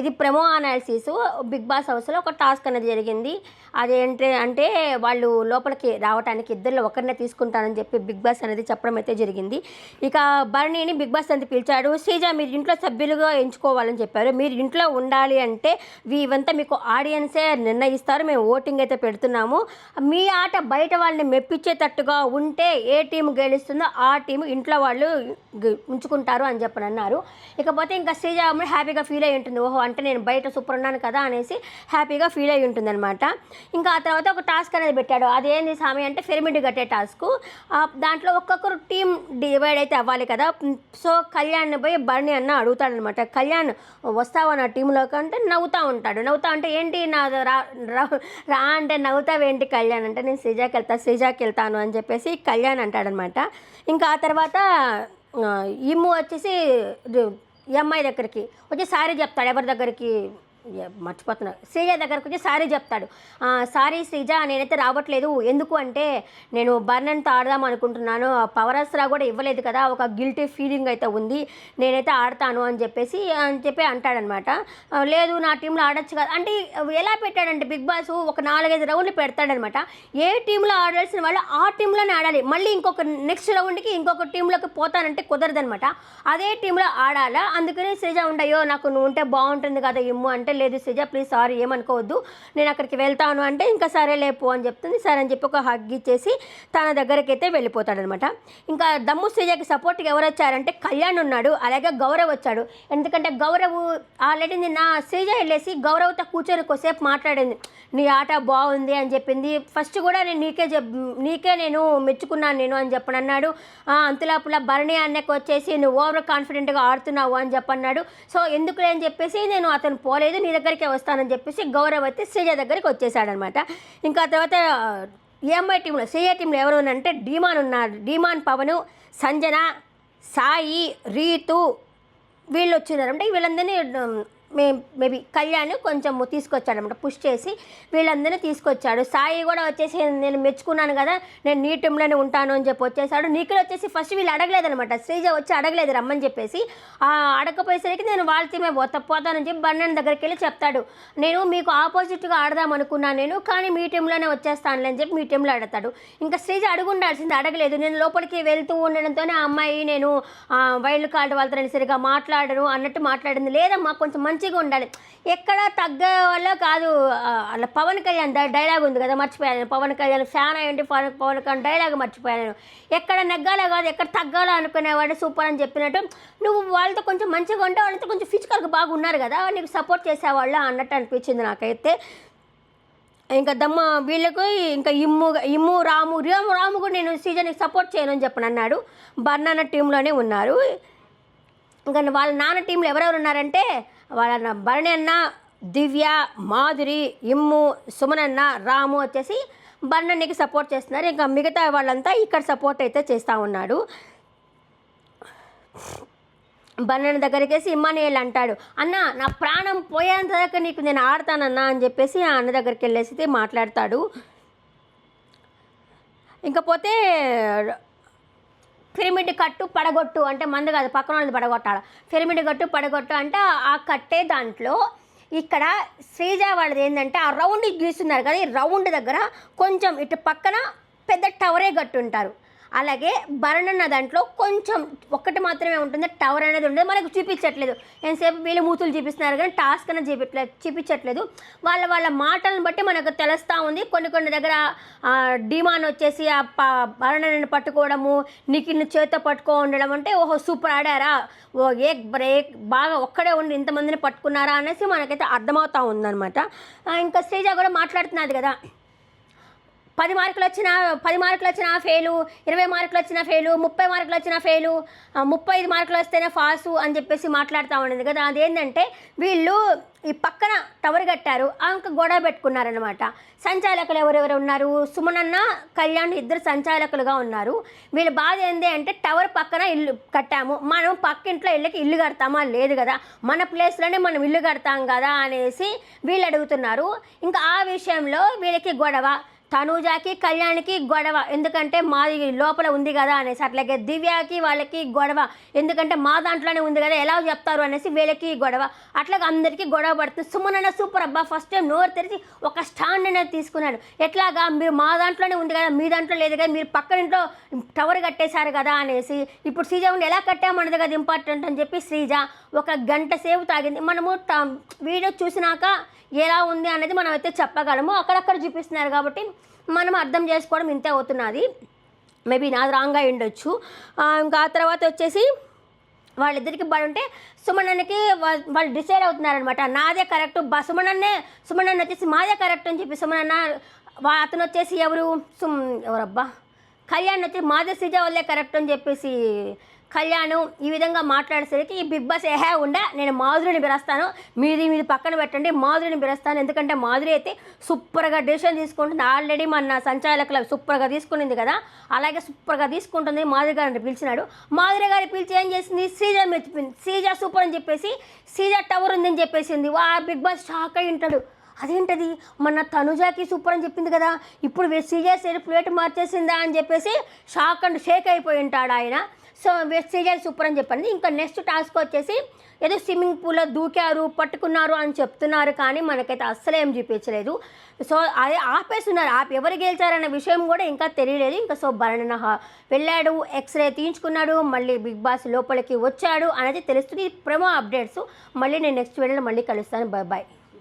ఇది promo analysis. Big boss హౌస్లో ఒక టాస్క్ అనేది జరిగింది. అదేంటి అంటే వాళ్ళు లోపలికి రావడానికి ఇద్దరిలో ఒకరినే తీసుకుంటానని చెప్పి బిగ్ బాస్ అనేది చెప్పడం అయితే జరిగింది. ఇక బర్నీని బిగ్ బాస్ అనేది పిలిచాడు. శ్రీజ మీరు ఇంట్లో సభ్యులుగా ఎంచుకోవాలని చెప్పారు. మీరు ఇంట్లో ఉండాలి అంటే ఇవంతా మీకు ఆడియన్సే నిర్ణయిస్తారు. మేము ఓటింగ్ అయితే పెడుతున్నాము. మీ ఆట బయట వాళ్ళని మెప్పించేటట్టుగా ఉంటే ఏ టీం గెలుస్తుందో ఆ టీం ఇంట్లో వాళ్ళు ఉంచుకుంటారు అని చెప్పని అన్నారు. ఇకపోతే ఇంకా శ్రీజ హ్యాపీగా ఫీల్ అయి ఉంటుంది. ఓహో అంటే నేను బయట సూపర్ ఉన్నాను కదా అనేసి హ్యాపీగా ఫీల్ అయి ఉంటుంది అనమాట. ఇంకా ఆ తర్వాత ఒక టాస్క్ అనేది పెట్టాడు. అదేంది స్వామి అంటే పిరమిడ్ కట్టే టాస్క్. దాంట్లో ఒక్కొక్కరు టీం డివైడ్ అయితే అవ్వాలి కదా. సో కళ్యాణ్ పోయి బర్నీ అన్న అడుగుతాడనమాట. కళ్యాణ్ వస్తావా నా టీంలోకి అంటే నవ్వుతూ ఉంటాడు. నవ్వుతా అంటే ఏంటి నా రా అంటే నవ్వుతావేంటి కళ్యాణ్ అంటే నేను శ్రీజాకి వెళ్తాను అని చెప్పేసి కళ్యాణ్ అంటాడనమాట. ఇంకా ఆ తర్వాత ఇమ్ము వచ్చేసి ఈ అమ్మాయి దగ్గరికి వచ్చి సారీ చెప్తాడు. ఎవరి దగ్గరికి మర్చిపోతున్నా, శ్రీజ దగ్గరకు వచ్చి సారీ చెప్తాడు. సారీ శ్రీజ నేనైతే రావట్లేదు, ఎందుకు అంటే నేను బర్నన్తో ఆడదాం అనుకుంటున్నాను, పవర్ అస్త్రా కూడా ఇవ్వలేదు కదా, ఒక గిల్టీ ఫీలింగ్ అయితే ఉంది, నేనైతే ఆడతాను అని చెప్పి అంటాడనమాట. లేదు నా టీంలో ఆడచ్చు కదా అంటే ఎలా పెట్టాడంటే బిగ్ బాస్ ఒక 4-5 రౌండ్లు పెడతాడనమాట. ఏ టీంలో ఆడాల్సిన వాళ్ళు ఆ టీంలోనే ఆడాలి. మళ్ళీ ఇంకొక నెక్స్ట్ రౌండ్కి ఇంకొక టీంలోకి పోతానంటే కుదరదనమాట. అదే టీంలో ఆడాలా. అందుకని శ్రీజ ఉండయో నాకు నువ్వు ఉంటే బాగుంటుంది కదా ఇమ్ము అంటే లేదు శ్రీజ ప్లీజ్ సారీ ఏమనుకోవద్దు నేను అక్కడికి వెళ్తాను అంటే ఇంకా సరే లేపు అని చెప్తుంది. సరే అని చెప్పి ఒక హగ్ ఇచ్చేసి తన దగ్గరికి అయితే వెళ్ళిపోతాడనమాట. ఇంకా దమ్ము శ్రీజకి సపోర్ట్గా ఎవరు వచ్చారంటే కళ్యాణ్ ఉన్నాడు, అలాగే గౌరవ్ వచ్చాడు. ఎందుకంటే గౌరవ్ ఆల్రెడీ నిన్న శ్రీజ వెళ్ళేసి గౌరవ్తో కూర్చొని కొద్దిసేపు మాట్లాడింది. నీ ఆట బాగుంది అని చెప్పింది. ఫస్ట్ కూడా నేను నీకే నేను మెచ్చుకున్నాను నేను అని చెప్పనన్నాడు. అంతులాపులా భరణి అన్నకు వచ్చేసి నువ్వు ఓవర్ కాన్ఫిడెంట్గా ఆడుతున్నావు అని చెప్పన్నాడు. సో ఎందుకులే అని చెప్పేసి నేను అతను పోలేదు నీ దగ్గరికే వస్తానని చెప్పేసి గౌరవ్ అయితే శ్రీజ దగ్గరికి వచ్చేసాడనమాట. ఇంకా తర్వాత ఏఎంఐ టీంలో శ్రీజ టీంలో ఎవరు ఉన్నారంటే డీమాన్ ఉన్నారు. డీమాన్, పవను, సంజన, సాయి, రీతు వీళ్ళు వచ్చినారు. అంటే వీళ్ళందరినీ మేబీ కళ్యాణ్ కొంచెం తీసుకొచ్చాడనమాట, పుష్ చేసి వీళ్ళందరినీ తీసుకొచ్చాడు. సాయి కూడా వచ్చేసి నేను మెచ్చుకున్నాను కదా నేను నీ టీంలోనే ఉంటాను అని చెప్పి వచ్చేసాడు. నిఖిల్ వచ్చేసి ఫస్ట్ వీళ్ళు అడగలేదనమాట, శ్రీజ వచ్చి అడగలేదు రమ్మని చెప్పేసి. అడగపోయేసరికి నేను వాళ్ళ టీమే పోతానని చెప్పి బర్ణన్ దగ్గరికి వెళ్ళి చెప్తాడు. నేను మీకు ఆపోజిట్గా ఆడదాం అనుకున్నాను నేను, కానీ మీ టీంలోనే వచ్చేస్తానులే అని చెప్పి మీ టీంలో ఆడతాడు. ఇంకా శ్రీజ అడుగుండాల్సింది, అడగలేదు. నేను లోపలికి వెళ్తూ ఉండడంతోనే ఆ అమ్మాయి నేను వైల్డ్ కార్డు వాళ్ళతో నేను సరిగా మాట్లాడను అన్నట్టు మాట్లాడింది. లేదమ్మా కొంచెం మంచిగా ఉండాలి, ఎక్కడ తగ్గ వల్ల కాదు. అలా పవన్ కళ్యాణ్ డైలాగ్ ఉంది కదా మర్చిపోయాను. పవన్ కళ్యాణ్ ఫ్యాన్ అయ్యండి, పవన్ కళ్యాణ్ డైలాగ్ మర్చిపోయాను. ఎక్కడ నెగ్గాలో కాదు ఎక్కడ తగ్గాలో అనుకునేవాడు సూపర్ అని చెప్పినట్టు నువ్వు వాళ్ళతో కొంచెం మంచిగా ఉంటే వాళ్ళతో కొంచెం ఫిజికల్గా బాగున్నారు కదా నీకు సపోర్ట్ చేసేవాళ్ళు అన్నట్టు అనిపించింది నాకైతే. ఇంకా వీళ్ళకు ఇంకా ఇమ్ము రాము కూడా నేను సీజన్కి సపోర్ట్ చేయను అని చెప్పని అన్నాడు. బర్నాన్న టీంలోనే ఉన్నారు. ఇంకా వాళ్ళ నాన్న టీంలో ఎవరెవరు ఉన్నారంటే వాళ్ళ భరణి అన్న, దివ్య, మాధురి, ఇమ్ము, సుమనన్న, రాము వచ్చేసి బర్ణన్నికి సపోర్ట్ చేస్తున్నారు. ఇంకా మిగతా వాళ్ళంతా ఇక్కడ సపోర్ట్ అయితే చేస్తూ ఉన్నాడు. బర్ణన్ దగ్గరికి వేసి ఇమ్మానుయేల్ అంటాడు, అన్న నా ప్రాణం పోయేంత దాకా నీకు నేను ఆడతానన్నా అని చెప్పేసి ఆ అన్న దగ్గరికి వెళ్ళేసి మాట్లాడతాడు. ఇంకపోతే పిరమిడ్ కట్టు పడగొట్టు అంటే మందు కాదు పక్కన వాళ్ళది పడగొట్టాలి. పిరమిడ్ కట్టు పడగొట్టు అంటే ఆ కట్టే దాంట్లో ఇక్కడ శ్రీజ వాళ్ళది ఏంటంటే ఆ రౌండ్ గీస్తున్నారు కదా, ఈ రౌండ్ దగ్గర కొంచెం ఇటు పక్కన పెద్ద టవరే కట్టుంటారు. అలాగే బర్ణన్న దాంట్లో కొంచెం ఒక్కటి మాత్రమే ఉంటుంది, టవర్ అనేది ఉండదు. మనకు చూపించట్లేదు, ఎంతసేపు వీళ్ళు మూతులు చూపిస్తున్నారు కానీ టాస్క్ అనేది చూపించట్లేదు. వాళ్ళ మాటలను బట్టి మనకు తెలుస్తూ ఉంది. కొన్ని దగ్గర డిమాండ్ వచ్చేసి ఆ బర్ణన్నని పట్టుకోవడము, నిఖిల్ని చేత పట్టుకో ఉండడం అంటే ఓహో సూపర్ ఆడారా, ఏక్ బ్రేక్ బాగా ఒక్కడే ఉండి ఇంతమందిని పట్టుకున్నారా అనేసి మనకైతే అర్థమవుతూ ఉందన్నమాట. ఇంకా శ్రీజ కూడా మాట్లాడుతున్నది కదా, 10 మార్కులు వచ్చినా ఫెయిలు, 20 మార్కులు వచ్చినా ఫెయిలు, 30 మార్కులు వచ్చినా ఫెయిలు, 35 మార్కులు వస్తేనే ఫాసు అని చెప్పేసి మాట్లాడుతూ ఉండేది కదా. అదేంటంటే వీళ్ళు ఈ పక్కన టవర్ కట్టారు, ఇంకా గొడవ పెట్టుకున్నారనమాట. సంచాలకులు ఎవరెవరు ఉన్నారు, సుమనన్న, కళ్యాణ్ ఇద్దరు సంచాలకులుగా ఉన్నారు. వీళ్ళ బాధ ఏంటి అంటే టవర్ పక్కన ఇల్లు కట్టాము, మనం పక్కింట్లో ఇల్లు కడతామా లేదు కదా, మన ప్లేస్లోనే మనం ఇల్లు కడతాం కదా అనేసి వీళ్ళు అడుగుతున్నారు. ఇంకా ఆ విషయంలో వీళ్ళకి గొడవ. తనూజాకి కళ్యాణ్కి గొడవ, ఎందుకంటే మాది లోపల ఉంది కదా అనేసి. అట్లాగే దివ్యకి వాళ్ళకి గొడవ, ఎందుకంటే మా దాంట్లోనే ఉంది కదా ఎలా చెప్తారు అనేసి వీళ్ళకి గొడవ. అట్లాగే అందరికీ గొడవ పడుతుంది. సుమన్ అన్న సూపర్ అబ్బా, ఫస్ట్ టైం నోరు తెరిచి ఒక స్టాండ్ అనేది తీసుకున్నాడు. ఎట్లాగా మీరు మా దాంట్లోనే ఉంది కదా, మీ దాంట్లో లేదు కదా, మీరు పక్కన ఇంట్లో టవర్ కట్టేశారు కదా అనేసి. ఇప్పుడు శ్రీజ ఉండి ఎలా కట్టామన్నది కదా ఇంపార్టెంట్ అని చెప్పి శ్రీజ ఒక గంట సేపు తాగింది. మనము వీడియో చూసినాక ఎలా ఉంది అనేది మనం అయితే చెప్పగలము. అక్కడక్కడ చూపిస్తున్నారు కాబట్టి మనం అర్థం చేసుకోవడం ఇంతే అవుతున్నది. మేబీ నాది రాంగ్గా ఉండొచ్చు. ఇంకా ఆ తర్వాత వచ్చేసి వాళ్ళిద్దరికి ఉంటే సుమనన్నకి వాళ్ళు డిసైడ్ అవుతున్నారనమాట, నాదే కరెక్ట్, సుమనన్న వచ్చేసి మాదే కరెక్ట్ అని చెప్పి సుమనన్న, అతను వచ్చేసి ఎవరబ్బా కళ్యాణ్ వచ్చి మాదే శ్రీజ వల్లే కరెక్ట్ అని చెప్పేసి కళ్యాణ్ ఈ విధంగా మాట్లాడేసరికి ఈ బిగ్ బాస్ నేను మాధురిని బిరేస్తాను, మీది పక్కన పెట్టండి, మాధురిని బిరేస్తాను, ఎందుకంటే మాధురి అయితే సూపర్గా డెసిషన్ తీసుకుంటుంది. ఆల్రెడీ మన సంచాలకులు సూపర్గా తీసుకునింది కదా, అలాగే సూపర్గా తీసుకుంటుంది. మాధురి గారిని పిలిచినాడు. మాధురి గారి పిలిచి ఏం చేసింది, శ్రీజ మెచ్చిపోయింది. శ్రీజ సూపర్ అని చెప్పేసి శ్రీజ టవర్ ఉందని చెప్పేసింది. బిగ్ బాస్ షాక్ అయి ఉంటాడు. అదేంటది, మన తనుజాకి సూపర్ అని చెప్పింది కదా, ఇప్పుడు శ్రీజ ప్లేట్ మార్చేసిందా అని చెప్పేసి షేక్ అయిపోయి ఉంటాడు ఆయన. సో శ్రీజ సూపర్ అని చెప్పండి. ఇంకా నెక్స్ట్ టాస్క్ వచ్చేసి ఏదో స్విమ్మింగ్ పూల్లో దూకారు, పట్టుకున్నారు అని చెప్తున్నారు, కానీ మనకైతే అస్సలు ఏం చూపించలేదు. సో అదే ఆపేస్తున్నారు. ఎవరు గెలిచారన్న విషయం కూడా ఇంకా తెలియలేదు. ఇంకా సో భరణ్ వెళ్ళాడు, ఎక్స్రే తీయించుకున్నాడు, మళ్ళీ బిగ్ బాస్ లోపలికి వచ్చాడు అనేది తెలుస్తుంది. ప్రోమో అప్డేట్స్ మళ్ళీ నేను నెక్స్ట్ వీడియోలో మళ్ళీ కలుస్తాను. Bye bye.